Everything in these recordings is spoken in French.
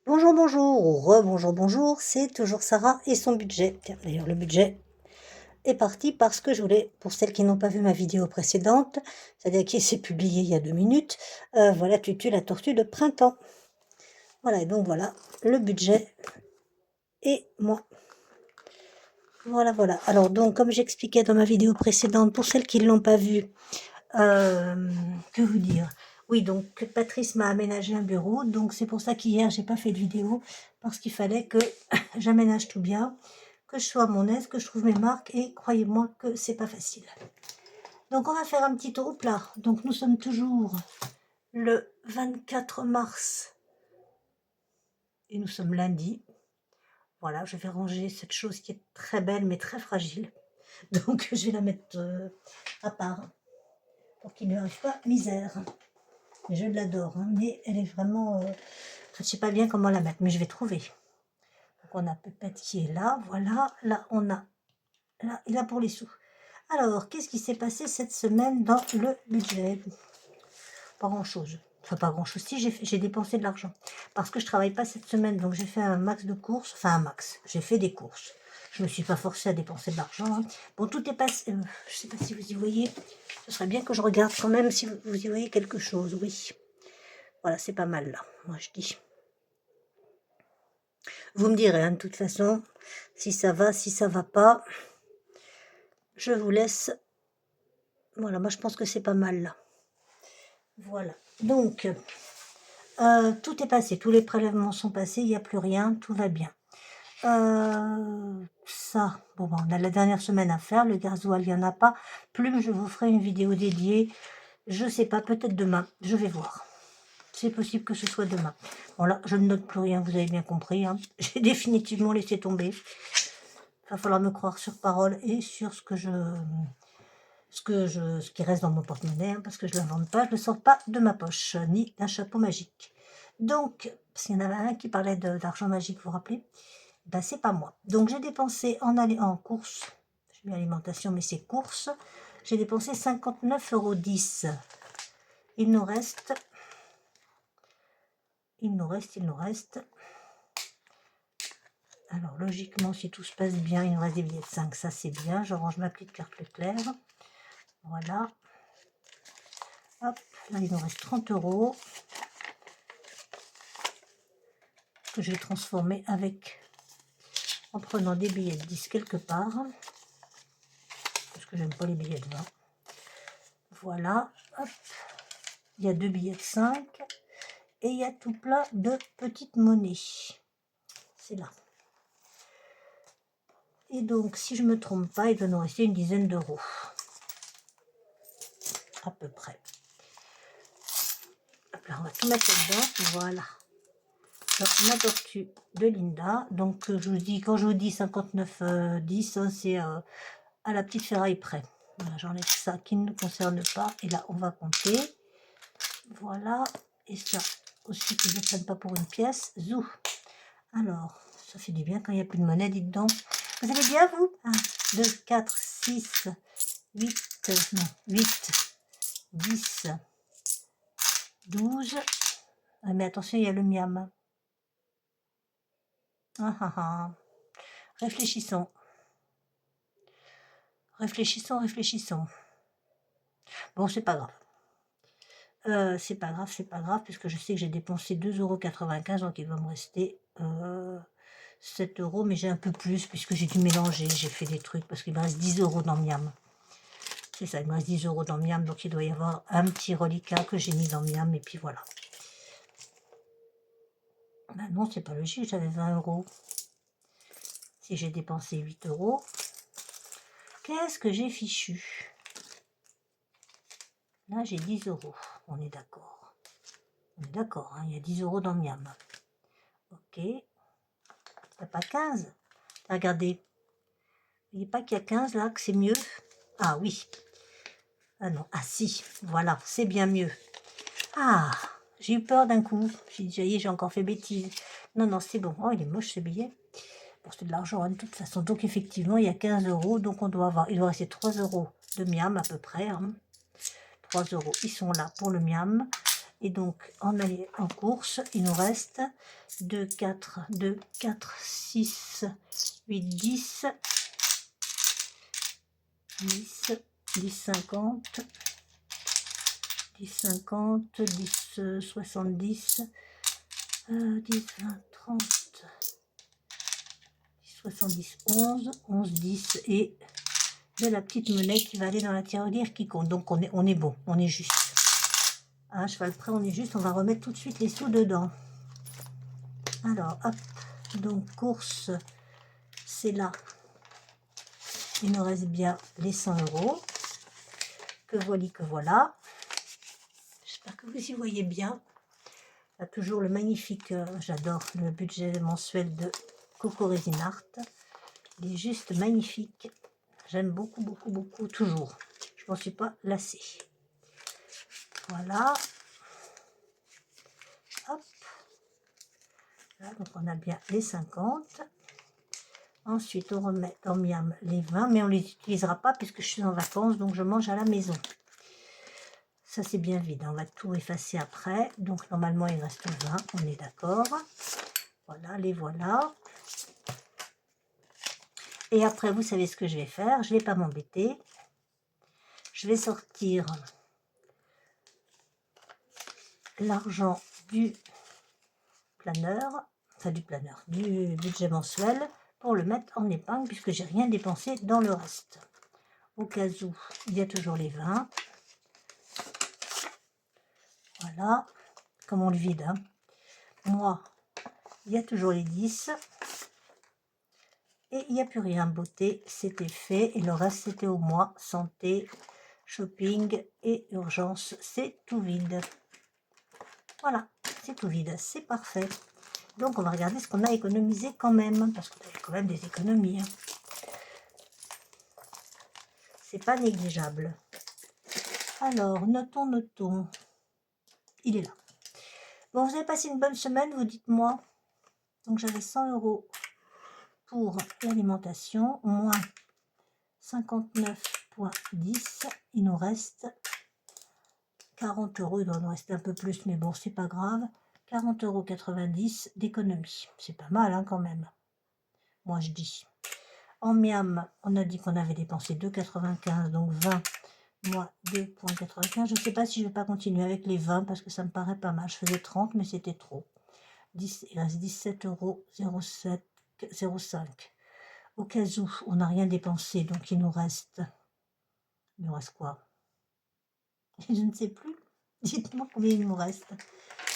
Bonjour, bonjour, ou rebonjour, bonjour, c'est toujours Sarah et son budget. Tiens, d'ailleurs, le budget est parti parce que je voulais, pour celles qui n'ont pas vu ma vidéo précédente, c'est-à-dire qui s'est publiée il y a 2 minutes, voilà Tutu la tortue de printemps. Voilà, et donc voilà, le budget et moi. Voilà, voilà. Alors donc, comme j'expliquais dans ma vidéo précédente, pour celles qui ne l'ont pas vue, que vous dire? Oui, donc Patrice m'a aménagé un bureau, donc c'est pour ça qu'hier j'ai pas fait de vidéo, parce qu'il fallait que j'aménage tout bien, que je sois à mon aise, que je trouve mes marques, et croyez-moi que c'est pas facile. Donc on va faire un petit tour au plat. Donc nous sommes toujours le 24 mars, et nous sommes lundi. Voilà, je vais ranger cette chose qui est très belle, mais très fragile. Donc je vais la mettre à part, pour qu'il ne lui arrive pas misère. Mais je l'adore, hein, mais elle est vraiment... je ne sais pas bien comment la mettre, mais je vais trouver. Donc on a Pépette qui est là, voilà. Là, on a... Là, et là pour les sous. Alors, qu'est-ce qui s'est passé cette semaine dans le budget? Pas grand-chose. Enfin, pas grand-chose. Si, j'ai dépensé de l'argent. Parce que je travaille pas cette semaine, donc j'ai fait un max de courses. Enfin, un max. J'ai fait des courses. Je me suis pas forcée à dépenser de l'argent, hein. Bon, tout est passé... je sais pas si vous y voyez. Ce serait bien que je regarde quand même si vous y voyez quelque chose, oui. Voilà, c'est pas mal là, moi je dis. Vous me direz, hein, de toute façon, si ça va pas, je vous laisse. Voilà, moi je pense que c'est pas mal là. Voilà, donc, tout est passé, tous les prélèvements sont passés, il n'y a plus rien, tout va bien. Ça, bon, on a la dernière semaine à faire, le gasoil, il n'y en a pas. Plume, je vous ferai une vidéo dédiée, je sais pas, peut-être demain, je vais voir. C'est possible que ce soit demain. Bon là, je ne note plus rien, vous avez bien compris, hein. J'ai définitivement laissé tomber. Il va falloir me croire sur parole et sur ce qui reste dans mon porte-monnaie, hein, parce que je ne l'invente pas, je ne le sors pas de ma poche, ni d'un chapeau magique. Donc, parce qu'il y en avait un qui parlait d'argent magique, vous vous rappelez? Ben, c'est pas moi. Donc, j'ai dépensé en courses, j'ai mis alimentation, mais c'est courses, j'ai dépensé 59,10 €. Il nous reste... Alors, logiquement, si tout se passe bien, il nous reste des billets de 5, ça c'est bien. Je range ma petite carte Leclerc. Voilà. Hop, là, il nous reste 30 € que je vais transformer en prenant des billets de 10 quelque part. Parce que j'aime pas les billets de 20. Voilà. Hop. Il y a 2 billets de 5. Et il y a tout plein de petites monnaies. C'est là. Et donc, si je ne me trompe pas, il doit nous rester une dizaine d'euros. À peu près. Hop là, on va tout mettre là-dedans. Voilà. Donc, ma tortue de Linda. Donc, je vous dis, quand je vous dis 59,10, hein, c'est à la petite ferraille près. Voilà, j'enlève ça qui ne nous concerne pas. Et là, on va compter. Voilà. Et ça aussi, que je ne prenne pas pour une pièce. Zou. Alors, ça fait du bien quand il n'y a plus de monnaie, dites donc. Vous allez bien, vous? 1, 2, 4, 6, 8, non, 8, 10, 12. Ah, mais attention, il y a le miam. Ah, ah, ah. Réfléchissons. Réfléchissons. Bon, c'est pas grave. C'est pas grave, puisque je sais que j'ai dépensé 2,95 €, donc il va me rester 7 €, mais j'ai un peu plus, puisque j'ai dû mélanger, j'ai fait des trucs, parce qu'il me reste 10 € dans Miam. C'est ça, il me reste 10 € dans Miam, donc il doit y avoir un petit reliquat que j'ai mis dans Miam, et puis voilà. Ben non, c'est pas logique, j'avais 20 €. Si j'ai dépensé 8 €, qu'est-ce que j'ai fichu? Là, j'ai 10 €, on est d'accord. On est d'accord, hein, il y a 10 € dans Miam. Ok. Il n'y a pas 15. Regardez. Vous voyez pas qu'il y a 15 là, que c'est mieux? Ah oui. Ah non, ah si, voilà, c'est bien mieux. Ah, j'ai eu peur d'un coup. J'ai dit, j'ai encore fait bêtise. Non, non, c'est bon. Oh, il est moche ce billet. Bon, c'est de l'argent, hein, de toute façon. Donc, effectivement, il y a 15 €. Donc, il doit rester 3 € de Miam à peu près. Hein. 3 €, ils sont là pour le Miam. Et donc, en course, il nous reste 2, 4, 2, 4, 6, 8, 10, 10, 10, 50, 10, 50, 10, 70, 10, 20, 30, 10, 70, 11, 11, 10 et de la petite monnaie qui va aller dans la tirelire qui compte. Donc, on est bon, on est juste. À cheval près, on est juste, on va remettre tout de suite les sous dedans. Alors, hop, donc course, c'est là. Il nous reste bien les 100 €. Que voilà. J'espère que vous y voyez bien. Il y a toujours le magnifique, j'adore le budget mensuel de Coco Resin Art. Il est juste magnifique. J'aime beaucoup, beaucoup, beaucoup, toujours. Je m'en suis pas lassée. Voilà. Hop. Là, donc on a bien les 50. Ensuite, on remet en miam les 20, mais on ne les utilisera pas puisque je suis en vacances, donc je mange à la maison. Ça, c'est bien vide. On va tout effacer après. Donc, normalement, il reste 20. On est d'accord. Voilà, les voilà. Et après, vous savez ce que je vais faire. Je ne vais pas m'embêter. Je vais sortir l'argent du planeur, enfin du planeur, du budget mensuel pour le mettre en épingle puisque j'ai rien dépensé dans le reste. Au cas où, il y a toujours les 20. Voilà, comme on le vide. Hein. Moi, il y a toujours les 10. Et il n'y a plus rien. Beauté, c'était fait. Et le reste, c'était au mois. Santé, shopping et urgence, c'est tout vide. Voilà, c'est tout vide. C'est parfait. Donc, on va regarder ce qu'on a économisé quand même. Parce qu'on a quand même des économies. Hein. C'est pas négligeable. Alors, notons. Il est là. Bon, vous avez passé une bonne semaine, vous dites-moi. Donc, j'avais 100 € pour l'alimentation, moins 59,10. Il nous reste 40 €. Il doit nous rester un peu plus, mais bon, c'est pas grave. 40,90 € d'économie. C'est pas mal, hein, quand même. Moi, je dis. En miam, on a dit qu'on avait dépensé 2,95, donc 20 moins 2,95. Je ne sais pas si je vais pas continuer avec les 20 parce que ça me paraît pas mal. Je faisais 30, mais c'était trop. 10, il reste 17,05 €. Au cas où on n'a rien dépensé, donc il nous reste quoi? Je ne sais plus. Dites-moi combien il nous reste.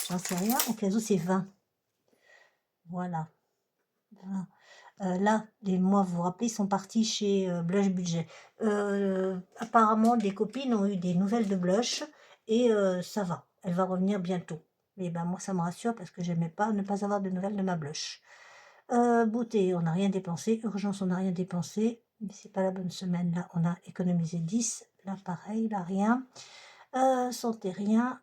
J'en sais rien. Au cas où c'est 20. Voilà. 20. Là, les mois, vous vous rappelez, sont partis chez Blush Budget. Apparemment, des copines ont eu des nouvelles de Blush et ça va. Elle va revenir bientôt. Et ben moi, ça me rassure parce que j'aimais pas ne pas avoir de nouvelles de ma Blush. Beauté, on n'a rien dépensé. Urgence, on n'a rien dépensé. Mais c'est pas la bonne semaine. Là, on a économisé 10. Là, pareil, là, rien. Santé, rien.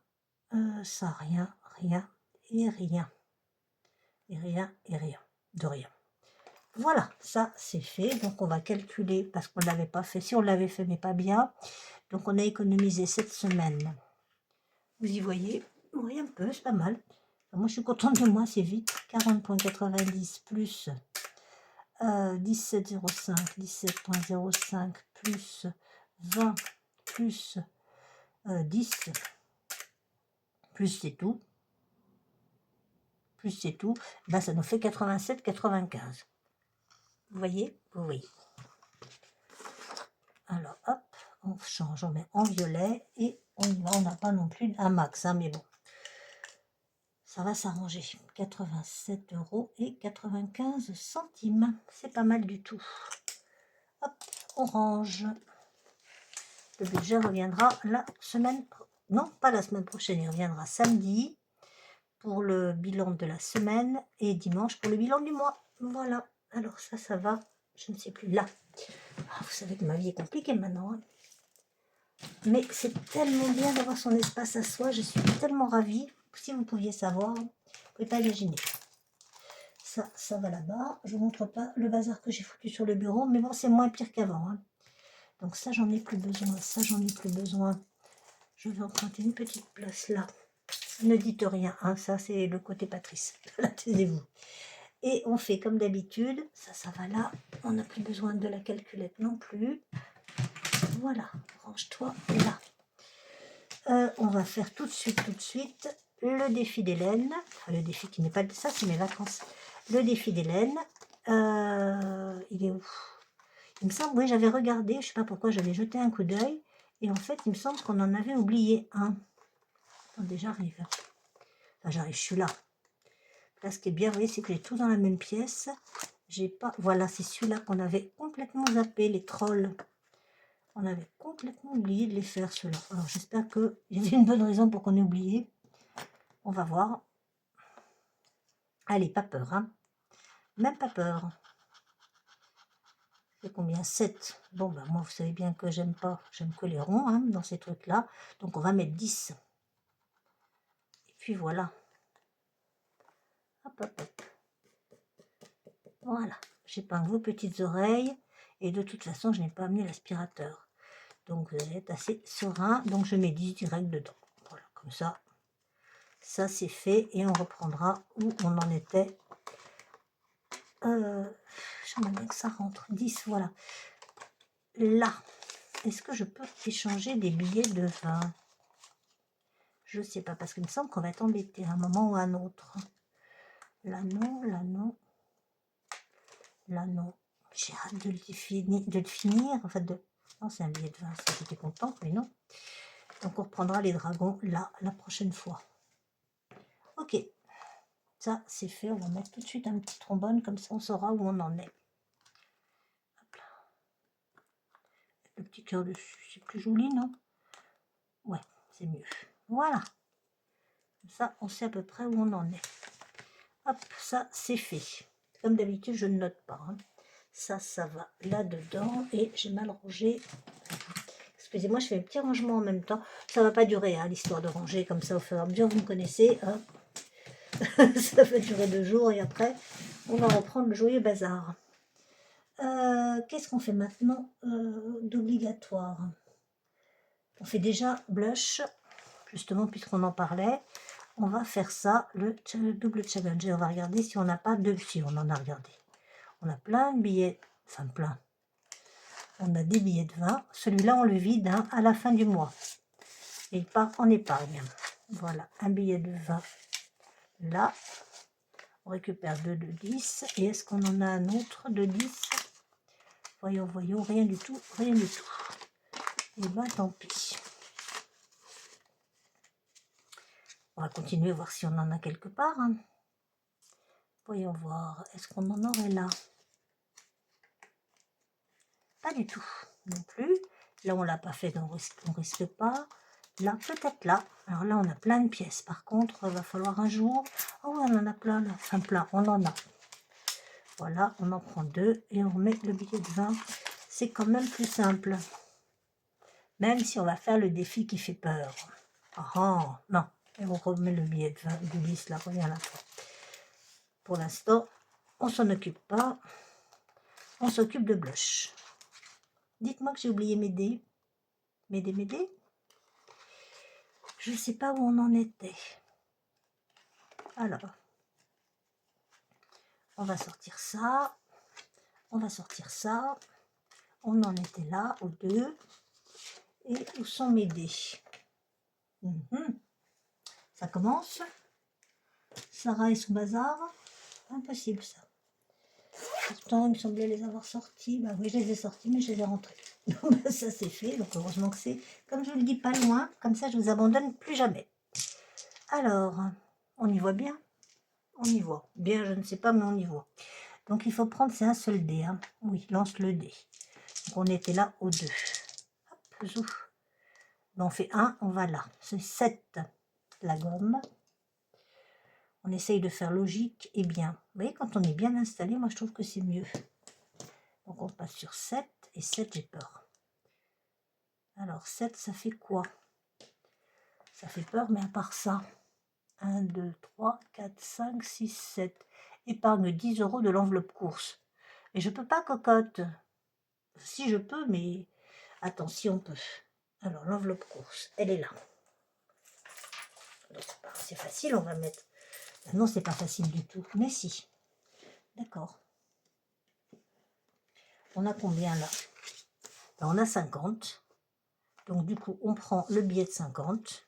Ça, rien, rien et rien. Et rien et rien. De rien. Voilà, ça c'est fait. Donc on va calculer parce qu'on ne l'avait pas fait. Si on l'avait fait, mais pas bien. Donc on a économisé cette semaine. Vous y voyez? Oui, un peu, c'est pas mal. Enfin, moi je suis contente de moi, c'est vite. 40,90 plus 17,05, 17,05 plus 20 plus 10 plus c'est tout. Plus c'est tout. Ben, ça nous fait 87,95. Vous voyez? Oui. Alors, hop, on change, on met en violet et on n'a pas non plus un max, hein, mais bon, ça va s'arranger. 87,95 €. C'est pas mal du tout. Hop, orange. Le budget reviendra la semaine, non, pas la semaine prochaine, il reviendra samedi pour le bilan de la semaine et dimanche pour le bilan du mois. Voilà, alors ça va, je ne sais plus là. Ah, vous savez que ma vie est compliquée maintenant, hein. Mais c'est tellement bien d'avoir son espace à soi. Je suis tellement ravie. Si vous pouviez savoir, vous ne pouvez pas imaginer. Ça va là-bas. Je ne vous montre pas le bazar que j'ai foutu sur le bureau. Mais bon, c'est moins pire qu'avant. Hein. Donc ça, j'en ai plus besoin. Ça, j'en ai plus besoin. Je vais emprunter une petite place là. Ne dites rien, hein, ça c'est le côté Patrice. Là, taisez-vous. Et on fait comme d'habitude, ça va là. On n'a plus besoin de la calculette non plus. Voilà, range-toi là. On va faire tout de suite le défi d'Hélène. Enfin, le défi qui n'est pas de ça, c'est mes vacances. Le défi d'Hélène. Il est où? Il me semble, oui, j'avais regardé, je ne sais pas pourquoi, j'avais jeté un coup d'œil. Et en fait, il me semble qu'on en avait oublié un. Attendez, j'arrive. Enfin, j'arrive, je suis là. Là, ce qui est bien, vous voyez, c'est que j'ai tout dans la même pièce. J'ai pas... Voilà, c'est celui-là qu'on avait complètement zappé, les trolls. On avait complètement oublié de les faire, ceux-là. Alors, j'espère qu'il y avait une bonne raison pour qu'on ait oublié. On va voir. Allez, pas peur, hein. Même pas peur. C'est combien? 7. Bon, ben moi, vous savez bien que j'aime pas. J'aime que les ronds, hein, dans ces trucs-là. Donc, on va mettre 10. Et puis, voilà. Hop, hop, hop. Voilà. J'épingle vos petites oreilles. Et de toute façon, je n'ai pas amené l'aspirateur. Donc, vous allez être assez serein. Donc, je mets 10 direct dedans. Voilà, comme ça. Ça, c'est fait. Et on reprendra où on en était. J'aimerais bien que ça rentre. 10, voilà. Là. Est-ce que je peux échanger des billets de 20? Je ne sais pas, parce qu'il me semble qu'on va être embêté à un moment ou à un autre. Là, non, là, non. Là, non. J'ai hâte de le finir. En fait, non, c'est un billet de 20. Ça, j'étais contente, mais non. Donc, on reprendra les dragons là, la prochaine fois. Ok. Ça, c'est fait. On va mettre tout de suite un petit trombone. Comme ça, on saura où on en est. Hop là. Le petit cœur dessus. C'est plus joli, non? Ouais, c'est mieux. Voilà. Comme ça, on sait à peu près où on en est. Hop, ça, c'est fait. Comme d'habitude, je ne note pas. Hein. Ça va là-dedans. Et j'ai mal rangé. Excusez-moi, je fais un petit rangement en même temps. Ça va pas durer, hein, l'histoire de ranger comme ça au fur et à mesure. Vous me connaissez. Hein. Ça va durer 2 jours et après, on va reprendre le joyeux bazar. Qu'est-ce qu'on fait maintenant d'obligatoire? On fait déjà blush, justement, puisqu'on en parlait. On va faire ça, le double challenge. Et on va regarder si on n'a pas de... Si, on en a regardé. On a plein de billets, enfin plein. On a des billets de 20. Celui-là, on le vide hein, à la fin du mois. Et il part en épargne. Voilà, un billet de 20. Là, on récupère 2 de 10. Et est-ce qu'on en a un autre de 10? Voyons, voyons, rien du tout, rien du tout. Et ben tant pis. On va continuer à voir si on en a quelque part. Hein. Voyons voir, est-ce qu'on en aurait là? Pas du tout, non plus. Là, on l'a pas fait, donc on risque pas. Là, peut-être là. Alors là, on a plein de pièces. Par contre, il va falloir un jour... Oh, on en a plein là. Enfin, plein, on en a. Voilà, on en prend 2 et on met le billet de 20. C'est quand même plus simple. Même si on va faire le défi qui fait peur. Oh, non. Et on remet le billet de 20, du 10 là, reviens là. Pour l'instant, on s'en occupe pas. On s'occupe de blush. Dites-moi que j'ai oublié mes dés. Mes dés. Je ne sais pas où on en était. Alors, on va sortir ça. On va sortir ça. On en était là, aux 2. Et où sont mes dés? Ça commence. Sarah et son bazar. Impossible ça. Pourtant, il me semblait les avoir sortis. Bah oui, je les ai sortis, mais je les ai rentrés. Donc ça c'est fait. Donc heureusement que c'est, comme je vous le dis, pas loin. Comme ça, je vous abandonne plus jamais. Alors, on y voit bien? On y voit. Bien, je ne sais pas, mais on y voit. Donc, il faut prendre, c'est un seul dé. Hein. Oui, lance le dé. Donc, on était là aux 2. Hop, zouf. On fait 1, on va là. C'est 7, la gomme. On essaye de faire logique et bien. Vous voyez, quand on est bien installé, moi, je trouve que c'est mieux. Donc, on passe sur 7. Et 7, j'ai peur. Alors, 7, ça fait quoi? Ça fait peur, mais à part ça... 1, 2, 3, 4, 5, 6, 7. Épargne 10 € de l'enveloppe course. Et je peux pas, cocotte. Si je peux, mais... Attends, si on peut. Alors, l'enveloppe course, elle est là. C'est facile, on va mettre. Non, c'est pas facile du tout. Mais si. D'accord. On a combien là? Ben, on a 50. Donc du coup, on prend le billet de 50.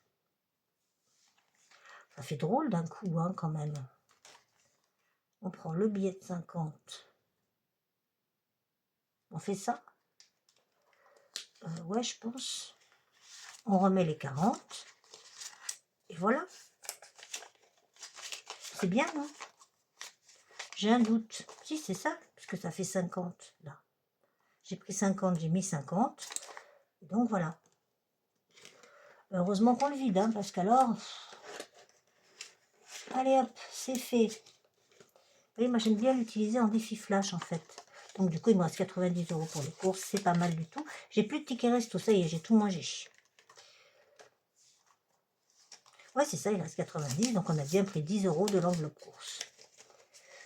Ça fait drôle d'un coup, hein, quand même. On prend le billet de 50. On fait ça? Ouais, je pense. On remet les 40. Et voilà. C'est bien, non? J'ai un doute. Si, c'est ça, puisque ça fait 50, là. J'ai pris 50, j'ai mis 50. Et donc, voilà. Heureusement qu'on le vide, hein, parce qu'alors... Allez, hop, c'est fait. Vous voyez, moi, j'aime bien l'utiliser en défi flash, en fait. Donc, du coup, il me reste 90 € pour les courses. C'est pas mal du tout. J'ai plus de tickets resto, ça y est, j'ai tout mangé. Ouais, c'est ça, il reste 90. Donc, on a bien pris 10 € de l'enveloppe course.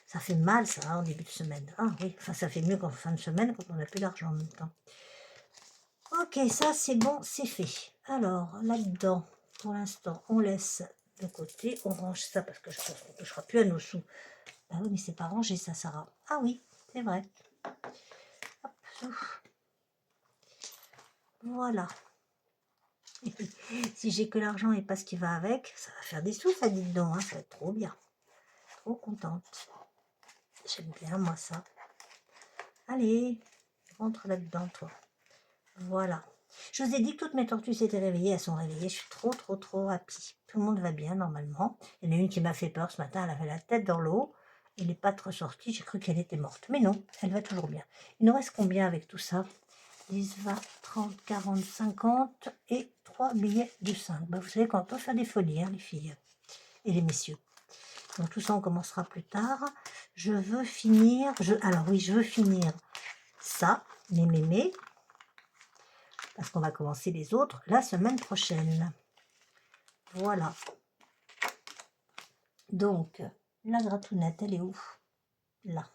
Ça fait mal, ça, hein, en début de semaine. Ah oui, enfin, ça fait mieux qu'en fin de semaine, quand on n'a plus d'argent en même temps. Ok, ça, c'est bon, c'est fait. Alors, là-dedans, pour l'instant, on laisse de côté. On range ça, parce que je pense qu'on ne touchera plus à nos sous. Ah oui, mais c'est pas rangé, ça, Sarah. Ah oui, c'est vrai. Hop, ouf. Voilà. Si j'ai que l'argent et pas ce qui va avec, ça va faire des sous, ça, dit donc, hein, ça va être trop bien. Trop contente. J'aime bien, moi, ça. Allez, rentre là-dedans, toi. Voilà. Je vous ai dit que toutes mes tortues s'étaient réveillées. Elles sont réveillées. Je suis trop happy. Tout le monde va bien, normalement. Il y en a une qui m'a fait peur ce matin. Elle avait la tête dans l'eau. Et les pattes ressorties. J'ai cru qu'elle était morte. Mais non, elle va toujours bien. Il nous reste combien avec tout ça? 10, 20, 30, 40, 50 et 3 billets de 5. Bah, vous savez qu'on peut faire des folies, hein, les filles et les messieurs. Donc tout ça, on commencera plus tard. Je veux finir... Alors oui, je veux finir ça, mes mémés. Parce qu'on va commencer les autres la semaine prochaine. Voilà. Donc, la gratounette, elle est où? Là.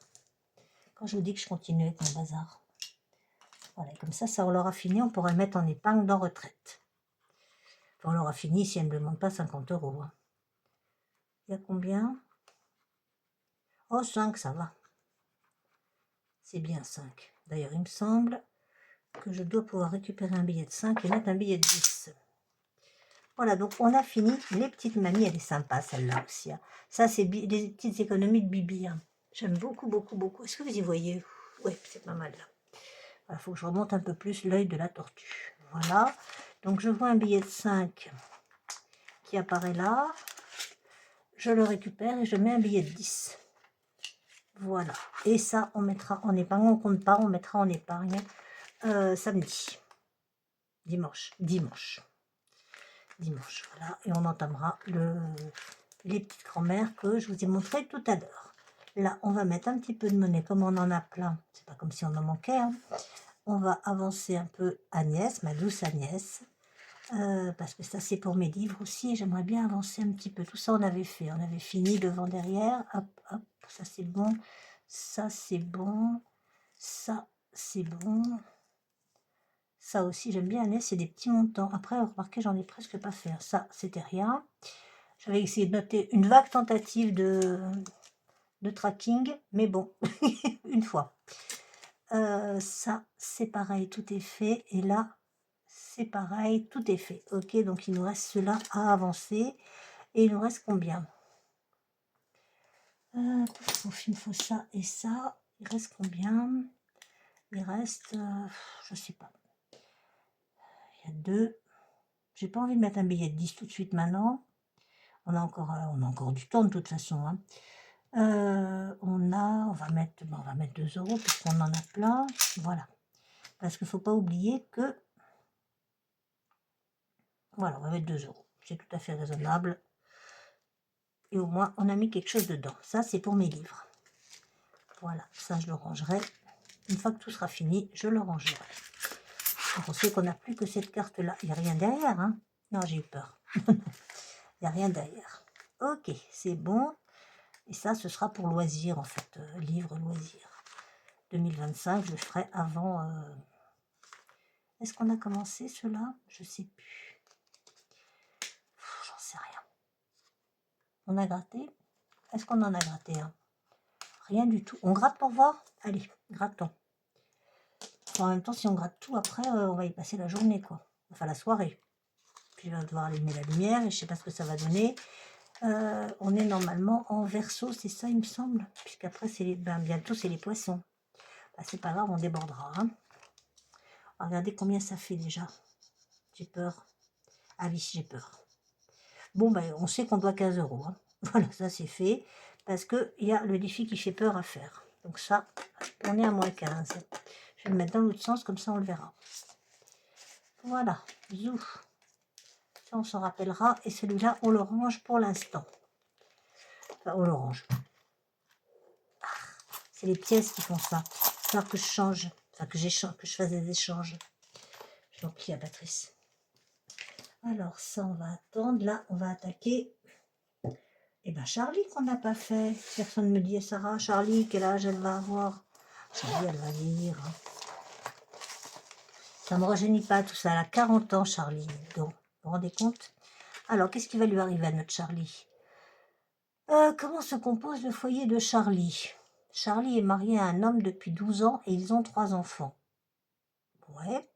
Quand je vous dis que je continue avec mon bazar. Voilà, comme ça, on l'aura fini, on pourra le mettre en épingle dans retraite. Enfin, on l'aura fini si elle ne me demande pas 50 €. Hein. Il y a combien? Oh, 5, ça va. C'est bien 5. D'ailleurs, il me semble que je dois pouvoir récupérer un billet de 5 et mettre un billet de 10. Voilà, donc on a fini. Les petites mamies, elle est sympa celle-là aussi. Hein. Ça, c'est des petites économies de Bibi. Hein. J'aime beaucoup. Est-ce que vous y voyez? Oui, c'est pas mal là. Il faut que je remonte un peu plus l'œil de la tortue. Voilà. Donc je vois un billet de 5 qui apparaît là. Je le récupère et je mets un billet de 10. Voilà. Et ça, on mettra en épargne. On compte pas, on mettra en épargne samedi. Dimanche, voilà, et on entamera les petites grand-mères que je vous ai montré tout à l'heure. Là, on va mettre un petit peu de monnaie, comme on en a plein, c'est pas comme si on en manquait, hein. On va avancer un peu Agnès, ma douce Agnès, parce que ça c'est pour mes livres aussi, j'aimerais bien avancer un petit peu, tout ça on avait fait, on avait fini devant derrière, hop, hop, ça c'est bon, ça c'est bon, ça c'est bon. Ça aussi, j'aime bien Agnès, c'est des petits montants. Après, remarquez, j'en ai presque pas fait. Ça, c'était rien. J'avais essayé de noter une vague tentative de tracking, mais bon, une fois. Ça, c'est pareil, tout est fait. Et là, c'est pareil, tout est fait. Ok, donc il nous reste cela à avancer. Et il nous reste combien? Il faut ça et ça. Il reste combien? Il reste, je sais pas. Il y a 2. J'ai pas envie de mettre un billet de 10 tout de suite maintenant. On a encore du temps de toute façon. Hein. On va mettre 2 € puisqu'on en a plein. Voilà. Parce qu'il ne faut pas oublier que... Voilà, on va mettre 2 €. C'est tout à fait raisonnable. Et au moins, on a mis quelque chose dedans. Ça, c'est pour mes livres. Voilà, ça, je le rangerai. Une fois que tout sera fini, je le rangerai. Donc, on sait qu'on n'a plus que cette carte-là. Il n'y a rien derrière. Hein. Non, j'ai eu peur. Il n'y a rien derrière. Ok, c'est bon. Et ça, ce sera pour loisirs, en fait. Livre loisirs. 2025, je le ferai avant... Est-ce qu'on a commencé cela? Je sais plus. J'en sais rien. On a gratté. Est-ce qu'on en a gratté un? Rien du tout. On gratte pour voir? Allez, grattons. Enfin, en même temps, si on gratte tout, après, on va y passer la journée, quoi. Enfin, la soirée. Puis, on va devoir allumer la lumière et je sais pas ce que ça va donner. On est normalement en Verseau, c'est ça, il me semble. Puisqu'après, c'est bientôt, c'est les poissons. Bah, c'est pas grave, on débordera. Hein. Regardez combien ça fait déjà. J'ai peur. Ah oui, j'ai peur. Bon, ben, on sait qu'on doit 15 €. Hein. Voilà, ça c'est fait. Parce qu'il y a le défi qui fait peur à faire. Donc ça, on est à moins 15. Je vais le mettre dans l'autre sens, comme ça on le verra. Voilà, zou. Ça, on s'en rappellera. Et celui-là, on le range pour l'instant. Enfin, on le range. Ah, c'est les pièces qui font ça. Il va falloir que je change. Enfin, que je fasse des échanges. Je l'en prie à Patrice. Alors, ça, on va attendre. Là, on va attaquer. Et bien, Charlie, qu'on n'a pas fait. Personne ne me dit, Sarah, Charlie, quel âge elle va avoir? Charlie, elle va vieillir. Hein. Ça ne me rajeunit pas tout ça. Elle a 40 ans, Charlie. Donc, vous vous rendez compte? Alors, qu'est-ce qui va lui arriver à notre Charlie? Comment se compose le foyer de Charlie? Charlie est marié à un homme depuis 12 ans et ils ont 3 enfants. Ouais.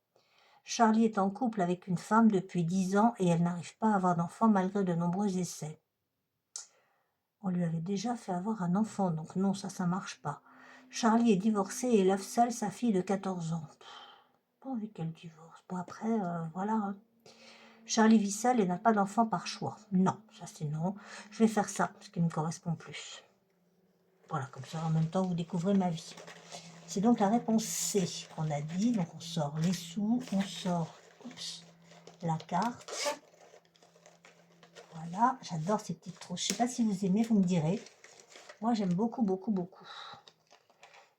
Charlie est en couple avec une femme depuis 10 ans et elle n'arrive pas à avoir d'enfant malgré de nombreux essais. On lui avait déjà fait avoir un enfant, donc non, ça marche pas. Charlie est divorcé et élève seul sa fille de 14 ans. Pas envie qu'elle divorce. Bon, après, voilà. Hein. Charlie vit seul et n'a pas d'enfant par choix. Non, ça c'est non. Je vais faire ça, ce qui me correspond plus. Voilà, comme ça, en même temps, vous découvrez ma vie. C'est donc la réponse C qu'on a dit. Donc, on sort les sous, on sort la carte. Voilà, j'adore ces petites trousses. Je ne sais pas si vous aimez, vous me direz. Moi, j'aime beaucoup, beaucoup, beaucoup.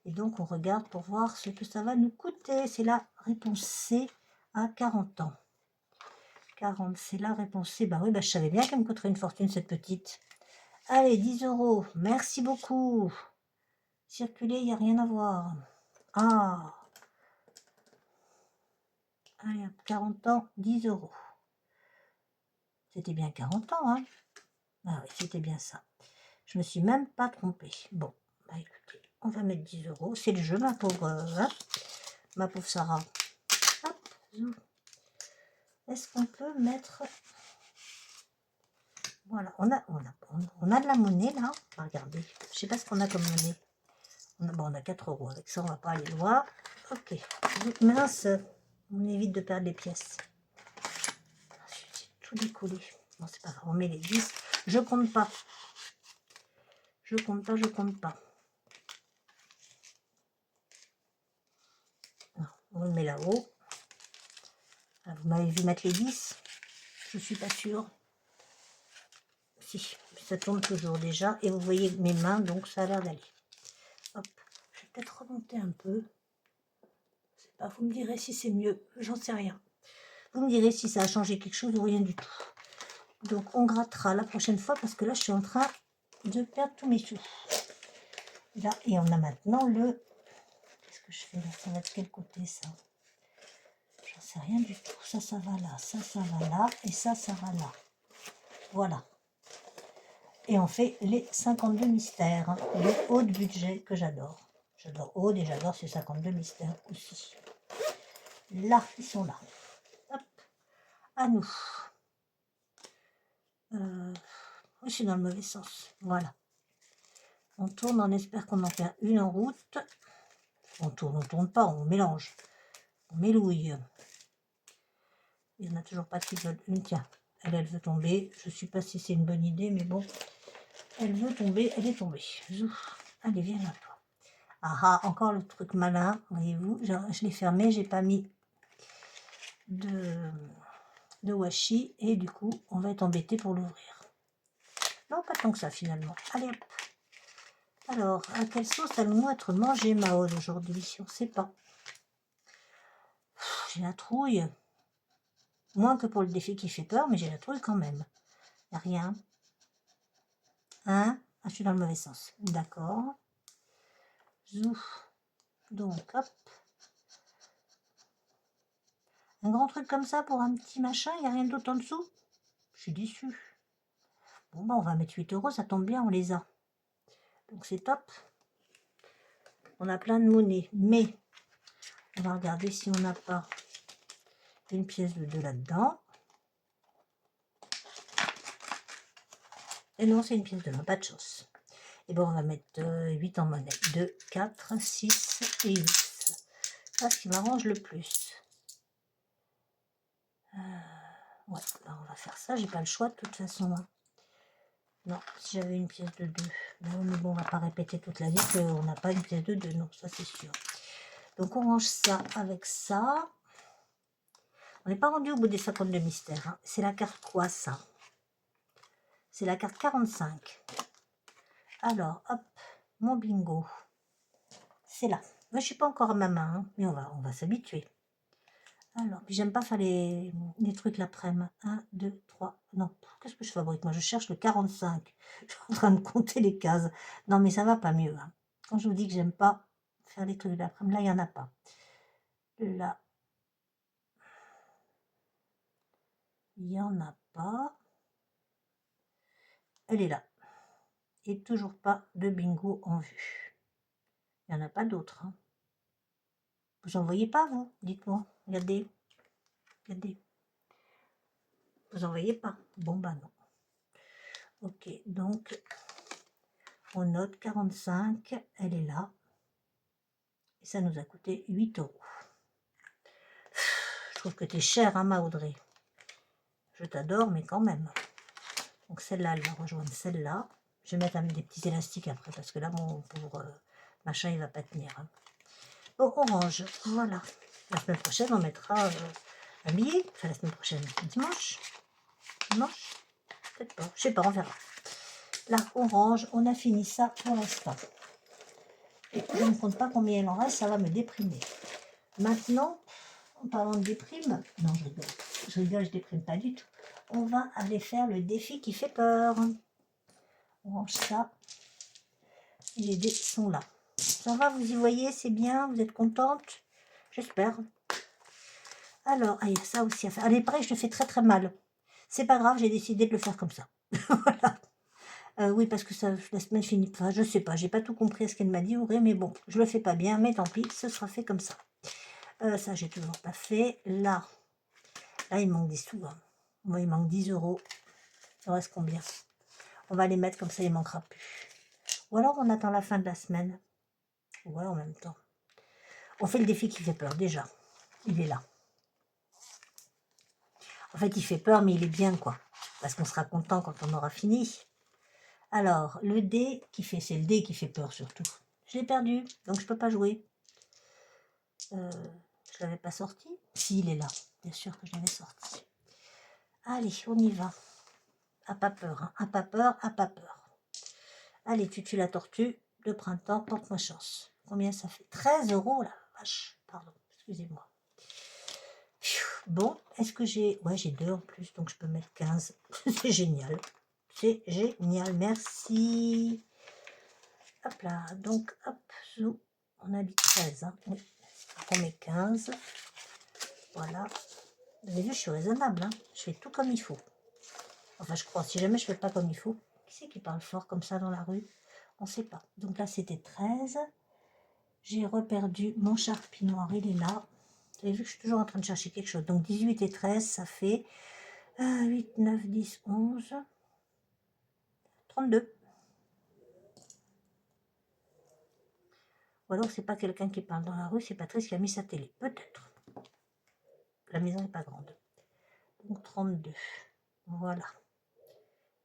Et donc, on regarde pour voir ce que ça va nous coûter. C'est la réponse C à 40 ans. 40, c'est la réponse C. Bah oui, bah, je savais bien qu'elle me coûterait une fortune, cette petite. Allez, 10 €. Merci beaucoup. Circuler, il n'y a rien à voir. Ah. Allez, 40 ans, 10 €. C'était bien 40 ans, hein? Ah oui, c'était bien ça. Je me suis même pas trompée. Bon, bah écoutez, on va mettre 10 €. C'est le jeu, ma pauvre, hein, ma pauvre Sarah. Hop, zou. Est-ce qu'on peut mettre... Voilà, on a de la monnaie, là. Regardez, je sais pas ce qu'on a comme monnaie. On a 4 €. Avec ça, on va pas aller loin. Ok. Mince, on évite de perdre les pièces. J'ai tout décollé. Bon, c'est pas grave, on met les 10. Je compte pas. Je compte pas, je compte pas. Non, on le met là-haut. Vous m'avez vu mettre les 10. Je suis pas sûre. Si, ça tourne toujours déjà. Et vous voyez mes mains, donc ça a l'air d'aller. Hop, je vais peut-être remonter un peu. Je sais pas, vous me direz si c'est mieux. J'en sais rien. Vous me direz si ça a changé quelque chose ou rien du tout. Donc on grattera la prochaine fois parce que là je suis en train de perdre tous mes sous. Là, et on a maintenant le... Qu'est-ce que je fais là? Ça va de quel côté ça? J'en sais rien du tout. Ça va là. Ça va là. Et ça va là. Voilà. Et on fait les 52 mystères. Hein, le haut de budget que j'adore. J'adore Aude et j'adore ces 52 mystères aussi. Là, ils sont là. Hop. À nous. Je suis dans le mauvais sens. Voilà. On tourne, on espère qu'on en fait une en route. On tourne pas, on mélange. On mélouille. Il n'y en a toujours pas qui veulent une. Tiens, elle veut tomber. Je ne sais pas si c'est une bonne idée, mais bon. Elle veut tomber, elle est tombée. Allez, viens là, toi. Ah ah, encore le truc malin, voyez-vous. Je l'ai fermé, j'ai pas mis de washi. Et du coup, on va être embêté pour l'ouvrir. Non, pas tant que ça, finalement. Allez, hop. Alors, à quelle sauce allons-nous être mangés, Maud, aujourd'hui? On ne sait pas. J'ai la trouille. Moins que pour le défi qui fait peur, mais j'ai la trouille quand même. Y a rien. Hein? Ah, je suis dans le mauvais sens. D'accord. Zou. Donc, hop. Un grand truc comme ça pour un petit machin, il n'y a rien d'autre en dessous? Je suis déçue. Bon, bah, on va mettre 8 €, ça tombe bien, on les a. Donc c'est top. On a plein de monnaie, mais on va regarder si on n'a pas une pièce de 2 là-dedans. Et non, c'est une pièce de 1, pas de chance. Et bon, on va mettre 8 en monnaie. 2, 4, 6 et 8. C'est ce qui m'arrange le plus. Ouais, bah on va faire ça. J'ai pas le choix de toute façon. Hein. Non, si j'avais une pièce de 2. Non, mais bon, on va pas répéter toute la vie qu'on n'a pas une pièce de 2. Non, ça c'est sûr. Donc on range ça avec ça. On n'est pas rendu au bout des 52 mystères. Hein. C'est la carte quoi ça? C'est la carte 45. Alors, hop, mon bingo. C'est là. Moi, je suis pas encore à ma main, hein, mais on va s'habituer. Alors, puis j'aime pas faire les trucs l'après-midi. 1, 2, 3. Non, qu'est-ce que je fabrique? Moi, je cherche le 45. Je suis en train de compter les cases. Non, mais ça va pas mieux. Hein. Quand je vous dis que j'aime pas faire les trucs l'après-midi, là, il n'y en a pas. Là, il n'y en a pas. Elle est là. Et toujours pas de bingo en vue. Il n'y en a pas d'autres. Hein. Vous en voyez pas, vous? Dites-moi. Regardez. Regardez. Vous en voyez pas? Bon, bah non. Ok, donc, on note 45. Elle est là. Et ça nous a coûté 8 €. Je trouve que tu es chère, hein, ma Audrey. Je t'adore, mais quand même. Donc, celle-là, elle va rejoindre celle-là. Je vais mettre des petits élastiques après, parce que là, mon pauvre machin, il va pas tenir. Hein. Bon, orange, voilà. La semaine prochaine, on mettra un billet. Enfin, la semaine prochaine, dimanche. Dimanche? Peut-être pas. Je sais pas, on verra. Là, orange, on a fini ça pour l'instant. Et je ne compte pas combien il en reste, ça va me déprimer. Maintenant, en parlant de déprime, non, je rigole, je déprime pas du tout. On va aller faire le défi qui fait peur. On range ça. Et les dés sont là. Ça va, vous y voyez, c'est bien, vous êtes contente? J'espère. Alors, il y a ça aussi à faire. Allez, pareil, je le fais très très mal. C'est pas grave, j'ai décidé de le faire comme ça. Voilà. Oui, parce que ça, la semaine finit pas. Je sais pas, j'ai pas tout compris à ce qu'elle m'a dit, Auré, mais bon, je le fais pas bien, mais tant pis, ce sera fait comme ça. Ça, j'ai toujours pas fait. Là, il manque des sous. Hein. Moi, il manque 10 €. Il reste combien? On va les mettre comme ça, il manquera plus. Ou alors, on attend la fin de la semaine. Ou alors, en même temps. On fait le défi qui fait peur, déjà. Il est là. En fait, il fait peur, mais il est bien, quoi. Parce qu'on sera content quand on aura fini. Alors, le dé qui fait, c'est le dé qui fait peur, surtout. Je l'ai perdu, donc je peux pas jouer. Je l'avais pas sorti. Si, il est là. Bien sûr que je l'avais sorti. Allez, on y va. À pas peur, hein. À pas peur, à pas peur. Allez, Tutu la tortue, de printemps, porte-moi chance. Combien ça fait? 13 € la vache. Pardon, excusez-moi. Bon, est-ce que j'ai... Ouais, j'ai 2 en plus, donc je peux mettre 15. C'est génial. C'est génial, merci. Hop là, donc, hop, zou. On a dit 13, hein. Oui, on met 15. Voilà. Vous avez vu, je suis raisonnable, hein. Je fais tout comme il faut. Enfin, je crois, si jamais je fais pas comme il faut. Qui c'est qui parle fort comme ça dans la rue? On sait pas. Donc là, c'était 13. J'ai reperdu mon Sharpie noir, il est là. Vous avez vu que je suis toujours en train de chercher quelque chose. Donc 18 et 13, ça fait 8, 9, 10, 11, 32. Ou alors c'est pas quelqu'un qui parle dans la rue, c'est Patrice qui a mis sa télé. Peut-être. La maison n'est pas grande. Donc 32. Voilà.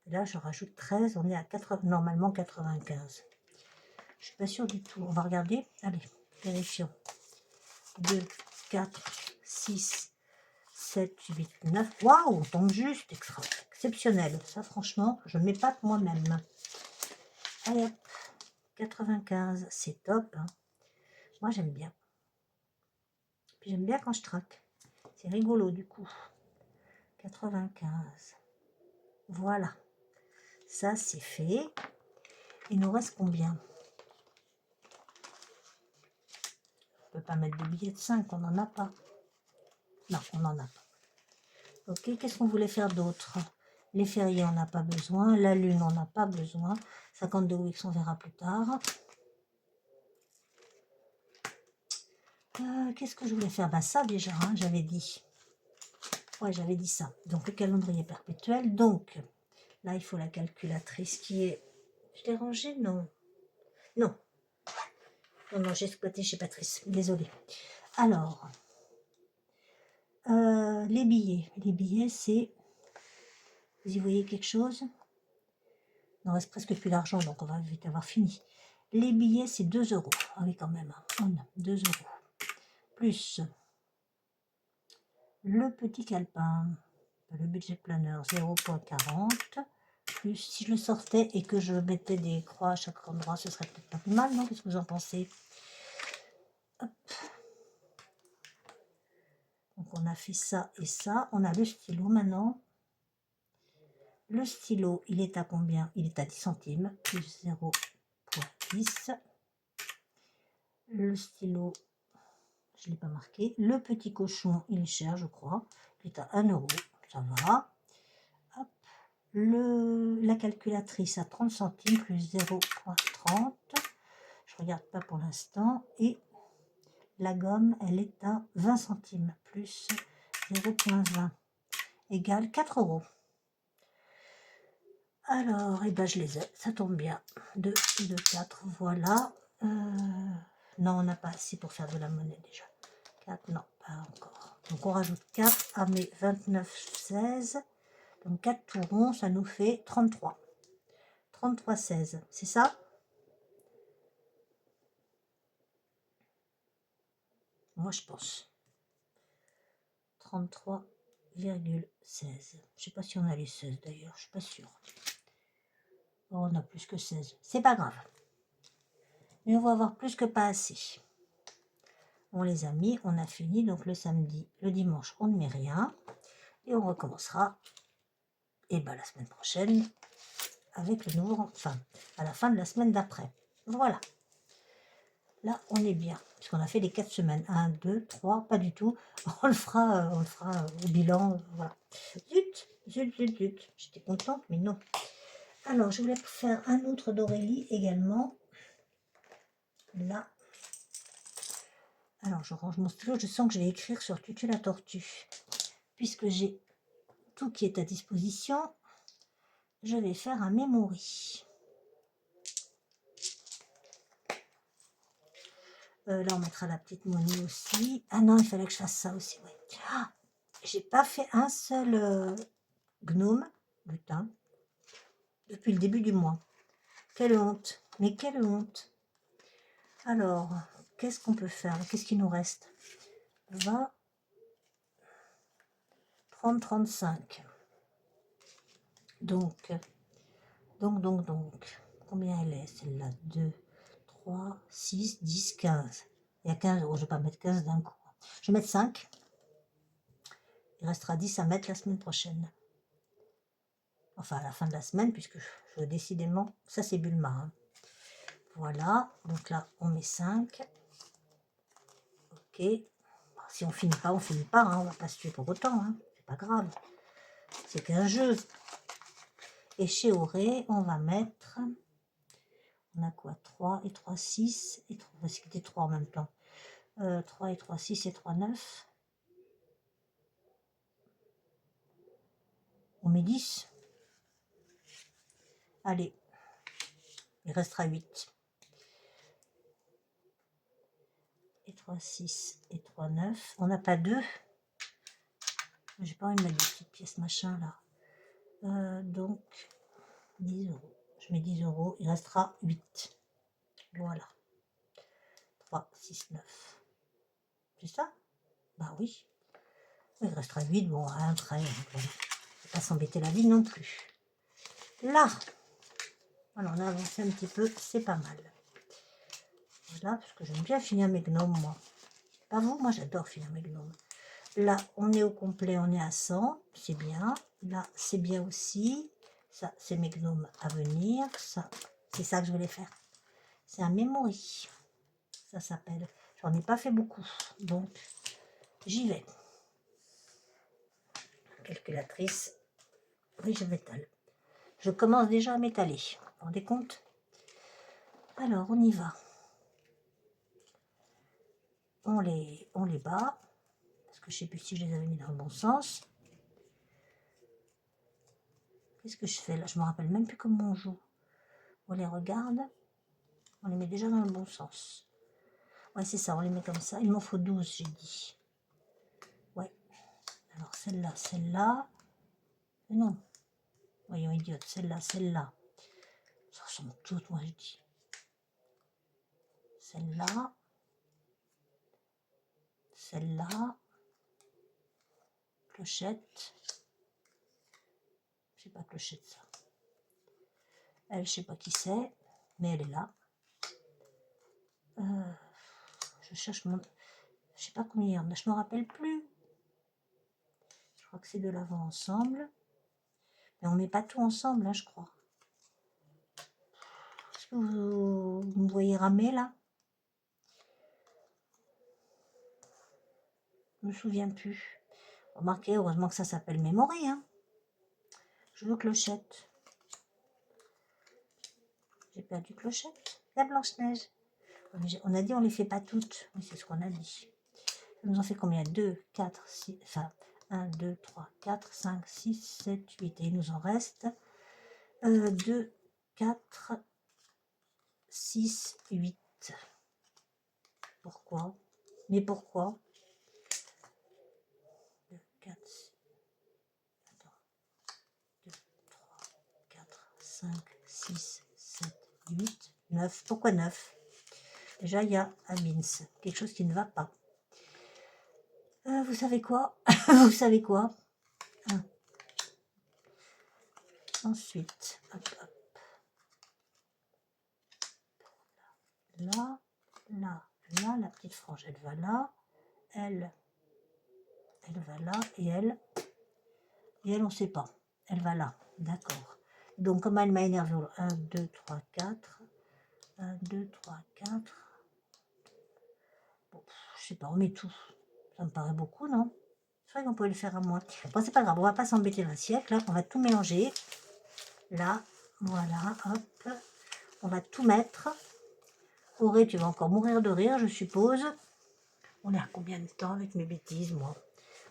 Et là, je rajoute 13, on est à 80, normalement 95. Je suis pas sûre du tout. On va regarder. Allez, vérifions. 2, 4, 6, 7, 8, 9. Waouh, on tombe juste. Exceptionnel. Ça, franchement, je m'épate moi-même. Allez hop. 95, c'est top. Hein. Moi, j'aime bien. Puis j'aime bien quand je traque. C'est rigolo, du coup. 95. Voilà. Ça, c'est fait. Il nous reste combien? On ne peut pas mettre de billets de 5, on n'en a pas. Non, on n'en a pas. Ok, qu'est-ce qu'on voulait faire d'autre? Les fériés, on n'a pas besoin. La lune, on n'a pas besoin. 52 Wix, on verra plus tard. Qu'est-ce que je voulais faire? Bah ça déjà, hein, j'avais dit. Ouais, j'avais dit ça. Donc le calendrier perpétuel. Donc là, il faut la calculatrice qui est... Je l'ai rangée? Non. Non. Non, non, j'ai squatté chez Patrice. Désolée. Alors, les billets. Les billets, c'est... Vous y voyez quelque chose? Il ne reste presque plus d'argent, donc on va vite avoir fini. Les billets, c'est 2 €. Ah oui, quand même. On a 2 €. Plus le petit calepin, le budget planeur 0,40. Plus, si je le sortais et que je mettais des croix à chaque endroit, ce serait peut-être pas plus mal, non? Qu'est-ce que vous en pensez? Hop. Donc on a fait ça et ça. On a le stylo maintenant. Le stylo, il est à combien? Il est à 10 centimes, plus 0,10. Le stylo, je ne l'ai pas marqué. Le petit cochon, il est cher, je crois. Il est à 1 €, ça va. Hop. La calculatrice à 30 centimes, plus 0,30. Je regarde pas pour l'instant. Et la gomme, elle est à 20 centimes, plus 0,20, égale 4 €. Alors, et ben je les ai, ça tombe bien. 2, 2, 4, voilà. Non, on n'a pas assez pour faire de la monnaie déjà. 4, non, pas encore. Donc on rajoute 4 à mes 29, 16. Donc 4 tourons, ça nous fait 33. 33, 16, c'est ça? Moi, je pense. 33,16. Je sais pas si on a les 16 d'ailleurs, je suis pas sûre. Oh, on a plus que 16. C'est pas grave. Mais on va avoir plus que pas assez. On les a mis, on a fini. Donc le samedi, le dimanche, on ne met rien. Et on recommencera et ben, la semaine prochaine avec le nouveau, enfin, à la fin de la semaine d'après. Voilà. Là, on est bien, puisqu'on a fait les 4 semaines. 1, 2, 3, pas du tout. On le fera au bilan. Voilà. Zut, zut, zut, zut. J'étais contente, mais non. Alors, je voulais faire un autre d'Aurélie également. Là. Alors, je range mon stylo. Je sens que je vais écrire sur Tutu la tortue. Puisque j'ai tout qui est à disposition, je vais faire un memory. Là, on mettra la petite monnaie aussi. Ah non, il fallait que je fasse ça aussi. Ouais. Ah, j'ai pas fait un seul gnome, lutin, depuis le début du mois. Quelle honte. Mais quelle honte. Alors, qu'est-ce qu'on peut faire? Qu'est-ce qu'il nous reste? 20, 30, 35. Donc. Combien elle est celle-là? 2, 3, 6, 10, 15. Il y a 15 €. Je ne vais pas mettre 15 d'un coup. Je vais mettre 5. Il restera 10 à mettre la semaine prochaine. Enfin, à la fin de la semaine, puisque décidément, ça c'est Bulma. Hein. Voilà. Donc là, on met 5. Ok. Si on finit pas, on finit pas. Hein. On va pas se tuer pour autant. Hein. C'est pas grave. C'est qu'un jeu. Et chez Auré, on va mettre... On a quoi? 3 et 3, 6 et 3. Parce qu'il était 3 en même temps. 3 et 3, 6 et 3, 9. On met 10. Allez. Il restera 8. Et 3, 6 et 3, 9. On n'a pas 2. J'ai pas envie de mettre des petites pièces machin là. Donc 10 €. Je mets 10 €. Il restera 8. Voilà. 3, 6, 9. C'est ça? Bah oui. Il restera 8. Bon, après, voilà. Faut pas s'embêter la vie non plus. Là. Voilà, on a avancé un petit peu. C'est pas mal. Voilà, parce que j'aime bien finir mes gnomes, moi. Pas vous? Moi, j'adore finir mes gnomes. Là, on est au complet, on est à 100. C'est bien. Là, c'est bien aussi. Ça, c'est mes gnomes à venir. Ça, c'est ça que je voulais faire. C'est un memory. Ça s'appelle. J'en ai pas fait beaucoup. Donc, j'y vais. Calculatrice. Oui, je m'étale. Je commence déjà à m'étaler. Vous vous rendez compte? Alors, on y va. On les bat. Parce que je ne sais plus si je les avais mis dans le bon sens. Qu'est-ce que je fais là? Je me rappelle même plus comment on joue. On les regarde. On les met déjà dans le bon sens. Ouais, c'est ça, on les met comme ça. Il m'en faut 12, j'ai dit. Ouais. Alors, celle-là, celle-là. Non. Voyons, idiote. Celle-là, celle-là. Ça ressemble toutes, moi, je dis. Celle-là. Celle-là. Clochette. Je sais pas, clochette, ça. Elle, je sais pas qui c'est, mais elle est là. Je cherche mon... Je sais pas combien il y en a, je me rappelle plus. Je crois que c'est de l'avant ensemble. Mais on met pas tout ensemble, hein, je crois. Est-ce que vous me voyez ramer, là? Je me souviens plus. Remarquez, heureusement que ça s'appelle Memory, hein. Je veux clochette. J'ai perdu clochette. La Blanche-Neige. On a dit on les fait pas toutes. Oui, c'est ce qu'on a dit. Ça nous en fait combien? 2, 4, 6, enfin 1, 2, 3, 4, 5, 6, 7, 8. Et il nous en reste 2, 4, 6, 8. Pourquoi? Mais pourquoi? 2, 4, 2, 3, 4, 5, 6, 7, 8, 9. Pourquoi 9? Déjà, il y a un mince, quelque chose qui ne va pas. Vous savez quoi? Vous savez quoi? Ensuite, hop, hop. Là, là, là, la petite frange, elle va là. Elle va là. Et elle, on ne sait pas. Elle va là. D'accord. Donc, comme elle m'a énervé, 1, 2, 3, 4. 1, 2, 3, 4. Bon, je sais pas, on met tout. Ça me paraît beaucoup, non? C'est vrai qu'on peut le faire à moins. Bon, c'est pas grave, on va pas s'embêter dans le siècle. Là, on va tout mélanger. Là, voilà, hop. On va tout mettre. Auré, tu vas encore mourir de rire, je suppose. On est à combien de temps avec mes bêtises, moi?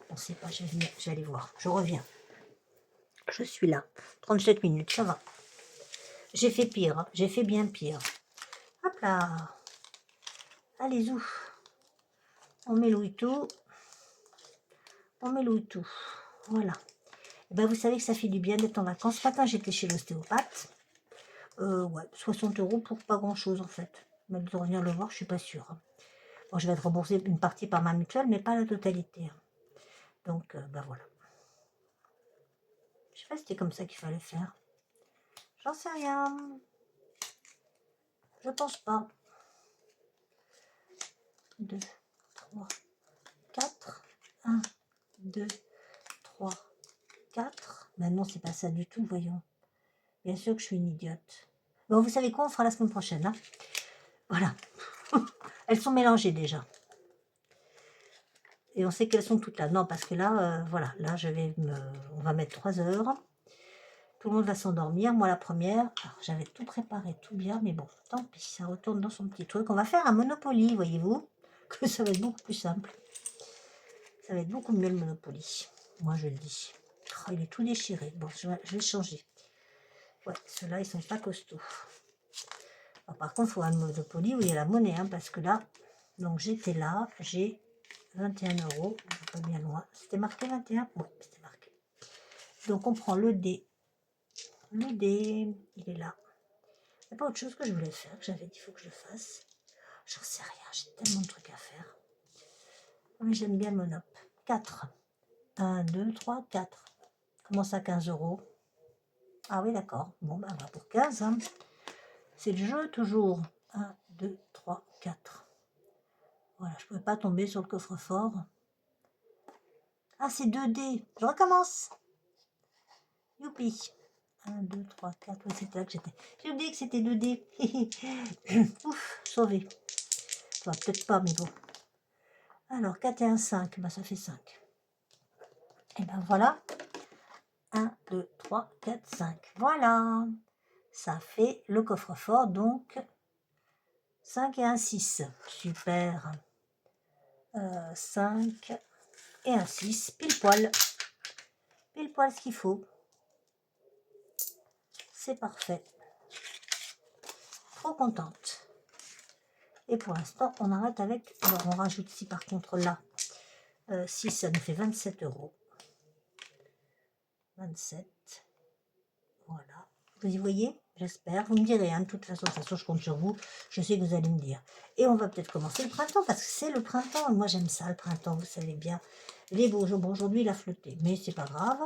On ne sait pas, je vais aller voir. Je reviens. Je suis là. 37 minutes, ça va. J'ai fait pire, hein. J'ai fait bien pire. Hop là. Allez, où? On mélouille tout. On mélouille tout. Voilà. Et ben, vous savez que ça fait du bien d'être en vacances. Ce matin, j'étais chez l'ostéopathe. Ouais, 60 € pour pas grand-chose, en fait. Mais de revenir le voir, je suis pas sûre. Bon, je vais être remboursée une partie par ma mutuelle, mais pas la totalité. Hein. Donc, ben voilà. Je sais pas si c'était comme ça qu'il fallait faire. J'en sais rien. Je pense pas. 2, 3, 4. 1, 2, 3, 4. Ben non, c'est pas ça du tout, voyons. Bien sûr que je suis une idiote. Bon, vous savez quoi, on fera la semaine prochaine. Hein, voilà. Elles sont mélangées déjà. Et on sait qu'elles sont toutes là. Non, parce que là, voilà. Là, on va mettre 3 heures. Tout le monde va s'endormir. Moi, la première. J'avais tout préparé, tout bien. Mais bon, tant pis. Ça retourne dans son petit truc. On va faire un Monopoly, voyez-vous. Que ça va être beaucoup plus simple. Ça va être beaucoup mieux le Monopoly. Moi, je le dis. Oh, il est tout déchiré. Bon, je vais changer. Ouais, ceux-là, ils sont pas costauds. Alors, par contre, il faut un Monopoly où il y a la monnaie. Hein, parce que là, donc j'étais là. J'ai 21 €. Pas bien loin. C'était marqué 21? Oui, c'était marqué. Donc, on prend le dé. Le dé, il est là. Il n'y a pas autre chose que je voulais faire, que j'avais dit, il faut que je le fasse. J'en sais rien, j'ai tellement de trucs à faire. Mais j'aime bien le Monop. 4. 1, 2, 3, 4. Commence à 15 €. Ah oui, d'accord. Bon, ben, on va pour 15. Hein. C'est le jeu, toujours. 1, 2, 3, 4. Voilà, je ne pouvais pas tomber sur le coffre-fort. Ah, c'est 2 dés. Je recommence. Youpi. 1, 2, 3, 4. Oui, c'était là que j'étais. J'ai oublié que c'était 2 dés. Ouf, sauvé. Enfin, peut-être pas, mais bon. Alors, 4 et 1, 5. Ben, ça fait 5. Et ben voilà. 1, 2, 3, 4, 5. Voilà. Ça fait le coffre-fort, donc 5 et un 6. Super. 5 et un 6. Pile poil. Pile poil ce qu'il faut. C'est parfait. Trop contente. Et pour l'instant, on arrête avec... Alors, on rajoute ici, par contre, là, 6, ça nous fait 27 €. 27. Voilà. Vous y voyez? J'espère. Vous me direz, hein, de toute façon, je compte sur vous. Je sais que vous allez me dire. Et on va peut-être commencer le printemps, parce que c'est le printemps. Moi, j'aime ça, le printemps, vous savez bien. Les beaux jours. Bon, aujourd'hui, il a flotté, mais c'est pas grave.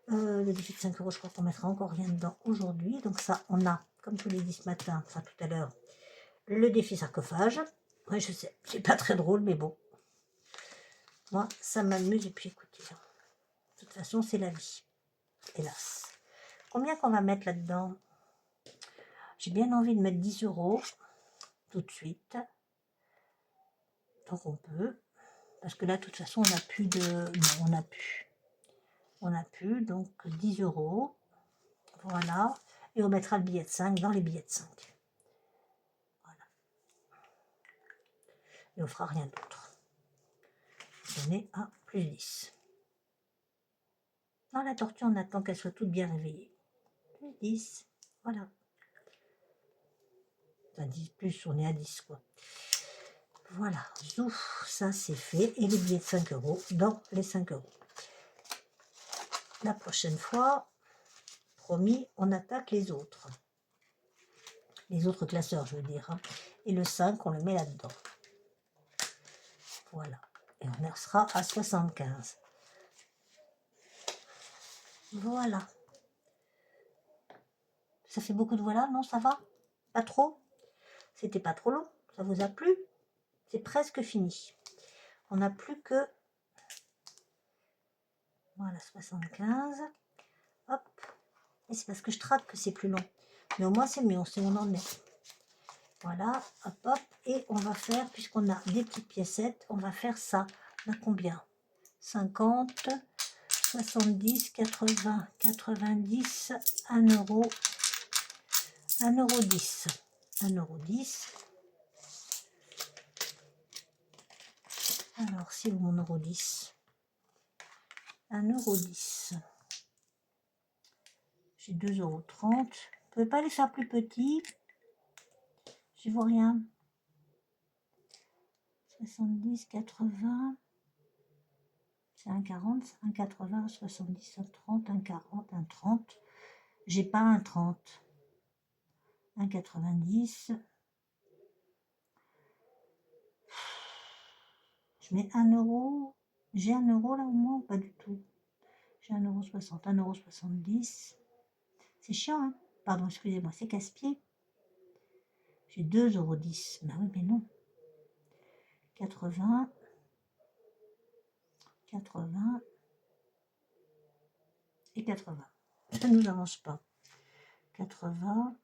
Le défi de 5 €, je crois qu'on mettra encore rien dedans aujourd'hui. Donc ça, on a, comme je vous l'ai dit ce matin, enfin tout à l'heure, le défi sarcophage. Ouais, je sais, c'est pas très drôle, mais bon. Moi, ça m'amuse. Et puis, écoutez, de toute façon, c'est la vie. Hélas. Combien qu'on va mettre là-dedans? J'ai bien envie de mettre 10 € tout de suite. Donc on peut. Parce que là, de toute façon, on n'a plus de... Non, on n'a plus. On n'a plus, donc 10 €. Voilà. Et on mettra le billet de 5 dans les billets de 5. Voilà. Et on fera rien d'autre. On est à plus 10. Dans la tortue, on attend qu'elle soit toute bien réveillée. Plus 10. Voilà. Enfin, 10 plus, on est à 10, quoi. Voilà. Zouf, ça c'est fait. Et les billets de 5 € dans les 5 €. La prochaine fois, promis, on attaque les autres. Les autres classeurs, je veux dire. Hein. Et le 5, on le met là-dedans. Voilà. Et on sera à 75. Voilà. Ça fait beaucoup de voilà, non, ça va? Pas trop? C'était pas trop long? Ça vous a plu? C'est presque fini. On n'a plus que... Voilà, 75. Hop. Et c'est parce que je traque que c'est plus long. Mais au moins, c'est mieux, on sait où on en est. Voilà, hop, hop. Et on va faire, puisqu'on a des petites piécettes, on va faire ça. On a combien? 50, 70, 80, 90, 1 €, 1,10 €. 1,10 €. Alors, c'est où mon euro 10? 1,10 €. J'ai 2,30 €. Vous pouvez pas les faire plus petits? Je vois rien. 70, 80. C'est 1,40, 1,80, 70, 1,30, 1,40, 1,30. J'ai pas 1,30. 1,90. Je mets 1 €. J'ai 1 € là au moins? Pas du tout. J'ai 1,60 €, 1,70 €. C'est chiant, hein? Pardon, excusez-moi, c'est casse-pied. J'ai 2,10 €. Bah oui, mais non. 80. 80. Et 80. Ça ne nous avance pas. 80.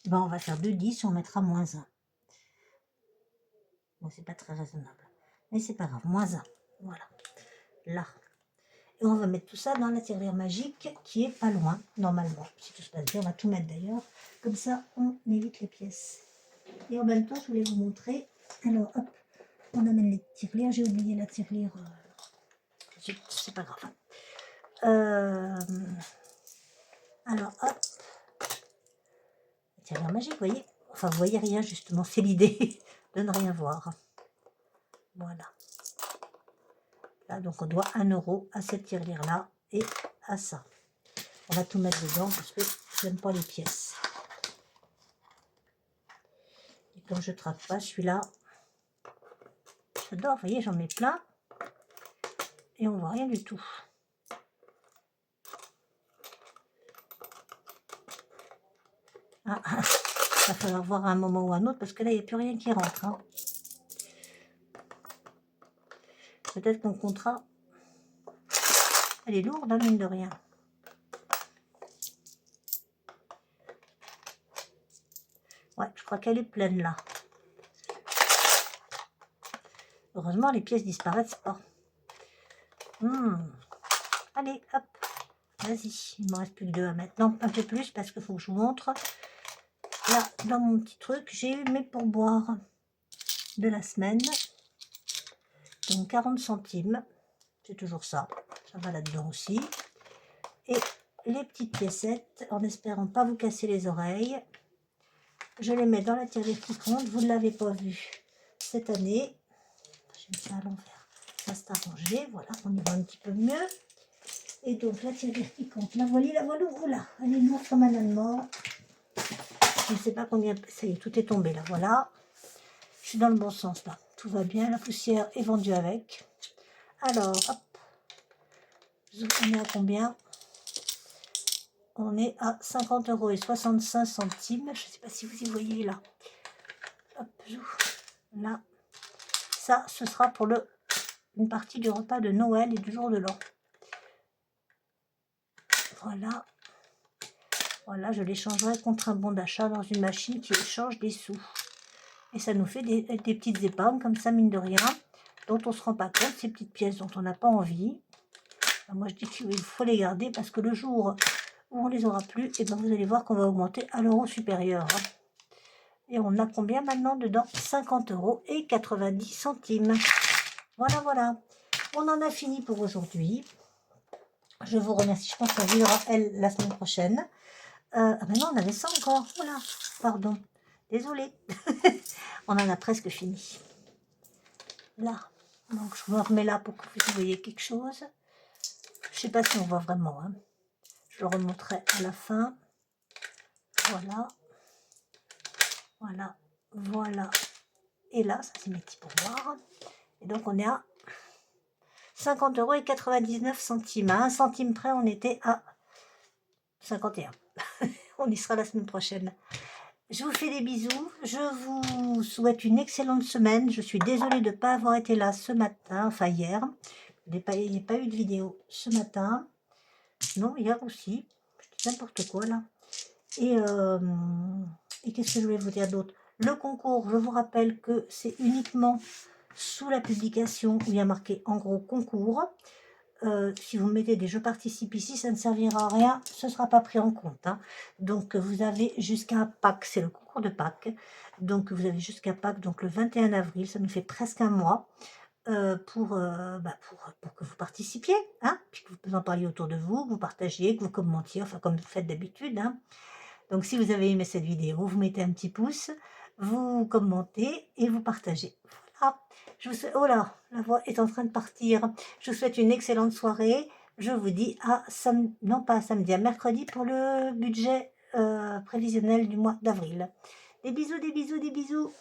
Ben, on va faire 2,10 €, on mettra moins 1. Bon, c'est pas très raisonnable. Mais c'est pas grave, moins 1. Voilà. Là. Et on va mettre tout ça dans la tirelire magique qui est pas loin, normalement. Si tout se passe bien, on va tout mettre d'ailleurs. Comme ça, on évite les pièces. Et en même temps, je voulais vous montrer. Alors, hop, on amène les tirelires. J'ai oublié la tirelire. C'est pas grave. Alors, hop. La tirelire magique, vous voyez. Enfin, vous voyez rien, justement. C'est l'idée de ne rien voir. Voilà. Là, donc, on doit 1 € à cette tirelire-là et à ça. On va tout mettre dedans parce que je n'aime pas les pièces. Et comme je ne traque pas, celui-là, j'adore. Vous voyez, j'en mets plein. Et on voit rien du tout. Ah, il va falloir voir à un moment ou à un autre parce que là, il n'y a plus rien qui rentre. Hein. Peut-être qu'on comptera. Elle est lourde, hein, mine de rien. Ouais, je crois qu'elle est pleine là. Heureusement, les pièces disparaissent pas. Allez, hop, vas-y, il ne me reste plus que 2 à mettre. Non, un peu plus parce qu'il faut que je vous montre. Là, dans mon petit truc, j'ai eu mes pourboires de la semaine. Donc 40 centimes, c'est toujours ça. Ça va là-dedans aussi. Et les petites piécettes, en espérant pas vous casser les oreilles, je les mets dans la tirelire qui compte. Vous ne l'avez pas vu cette année. J'ai mis ça à l'envers. Ça s'est arrangé. Voilà, on y va un petit peu mieux. Et donc la tirelire qui compte. La voilà, voilà. Elle est noire comme un allemand. Je ne sais pas combien. Ça y est, tout est tombé là. Voilà. Je suis dans le bon sens là. Tout va bien. La poussière est vendue avec. Alors, hop. On est à combien? On est à 50,65 €. Je ne sais pas si vous y voyez là. Hop, là. Ça, ce sera pour une partie du repas de Noël et du jour de l'an. Voilà. Voilà, je l'échangerai contre un bon d'achat dans une machine qui échange des sous. Et ça nous fait des petites épargnes comme ça, mine de rien, dont on ne se rend pas compte, ces petites pièces dont on n'a pas envie. Alors moi, je dis qu'il faut les garder parce que le jour où on les aura plus, et ben vous allez voir qu'on va augmenter à l'euro supérieur. Et on a combien maintenant dedans? 50,90 €. Voilà, voilà. On en a fini pour aujourd'hui. Je vous remercie. Je pense qu'on verra elle la semaine prochaine. Maintenant, on avait ça encore. Voilà, pardon. Désolée. On en a presque fini. Là. Donc, je me remets là pour que vous voyez quelque chose. Je ne sais pas si on voit vraiment. Hein. Je le remonterai à la fin. Voilà. Voilà. Voilà. Et là, ça c'est mes petits pourboires. Et donc, on est à 50,99 €. À 1 centime près, on était à 51. On y sera la semaine prochaine. Je vous fais des bisous. Je vous souhaite une excellente semaine. Je suis désolée de ne pas avoir été là ce matin, enfin hier. Il n'y a pas eu de vidéo ce matin. Non, hier aussi. Je dis n'importe quoi là. Et qu'est-ce que je voulais vous dire d'autre? Le concours, je vous rappelle que c'est uniquement sous la publication où il y a marqué en gros concours. Si vous mettez des jeux participe ici, ça ne servira à rien, ce ne sera pas pris en compte. Hein. Donc vous avez jusqu'à Pâques, c'est le concours de Pâques. Donc vous avez jusqu'à Pâques, donc le 21 avril, ça nous fait presque un mois pour que vous participiez, hein, puis que vous en parliez autour de vous, que vous partagiez, que vous commentiez, enfin comme vous faites d'habitude. Hein. Donc si vous avez aimé cette vidéo, vous mettez un petit pouce, vous commentez et vous partagez. Voilà. Je vous souhaite, oh là, la voix est en train de partir. Je vous souhaite une excellente soirée. Je vous dis à samedi, non pas à samedi, à mercredi pour le budget prévisionnel du mois d'avril. Des bisous, des bisous, des bisous.